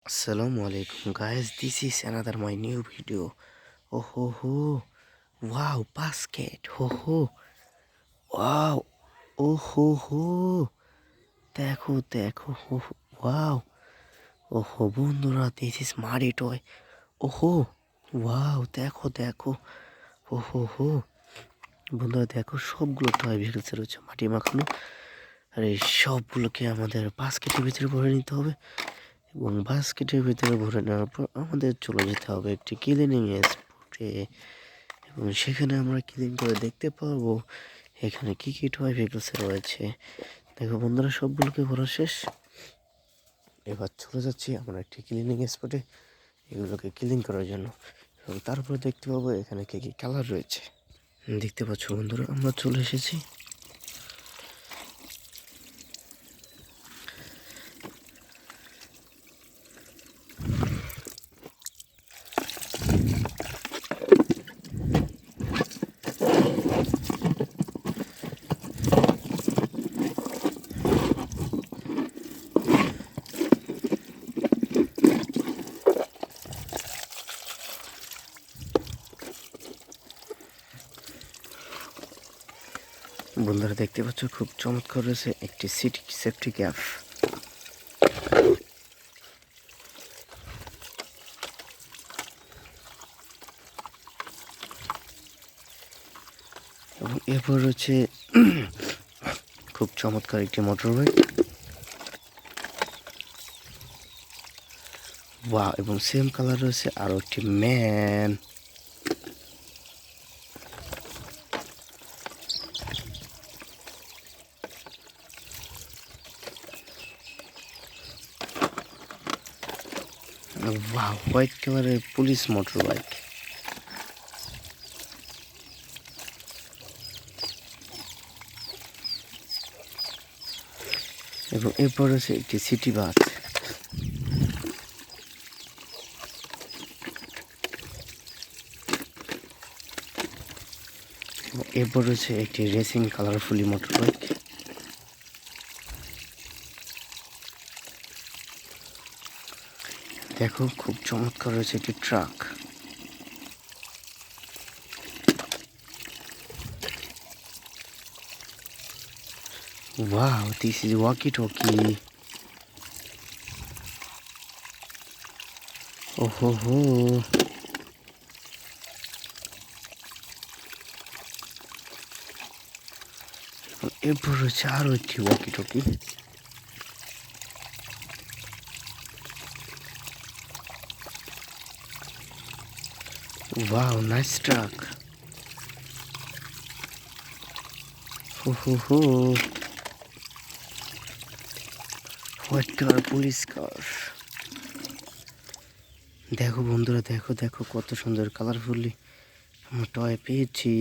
Assalamu alaikum guys, this is another my new video. Oh ho, wow, basket, ho, wow, oh ho, দেখো wow, oh বন্ধুরা, this is মারি toy. Oh wow, দেখো oh বন্ধুরা, দেখো সবগুলো toy ভেসে রয়েছে মাটি মাখানো। আর এই সবগুলোকে আমাদের বাস্কেটের ভিতরে ভরে নিতে হবে এবং বাস্কেটের ভিতরে ভরে নেওয়ার পর আমাদের চলে যেতে হবে একটি ক্লিনিং স্পটে এবং সেখানে আমরা ক্লিন করে দেখতে পারবো এখানে কি কি টয় ভেহিকলস রয়েছে। দেখো বন্ধুরা, সবগুলোকে ভরা শেষ। এবার চলে যাচ্ছি আমরা একটি ক্লিনিং স্পটে এগুলোকে ক্লিন করার জন্য এবং তারপর দেখতে পাবো এখানে কি কি কালার রয়েছে। দেখতে পাচ্ছ বন্ধুরা, আমরা চলে এসেছি। বন্ধুরা দেখতে পাচ্ছ খুব চমৎকার রয়েছে একটি সিটি সেফটি ক্যাপ এবং এরপর রয়েছে খুব চমৎকার একটি মোটর বাইক। ওয়াও, এবং সেম কালার রয়েছে আরো একটি ম্যান। ওয়াও, হোয়াইট কালারের পুলিশ মোটর বাইক। এবং এরপর রয়েছে একটি সিটি বাস। এরপর রয়েছে একটি রেসিং কালারফুলি মোটর বাইক। দেখো খুব চমৎকার রয়েছে একটি truck. Wow, this is walkie-talkie. Oh ho. এরপর রয়েছে আরো একটি walkie-talkie. Wow, nice truck. Ho. White colour police কার। দেখো বন্ধুরা, দেখো কত সুন্দর কালারফুলি আমরা টয় পেয়েছি।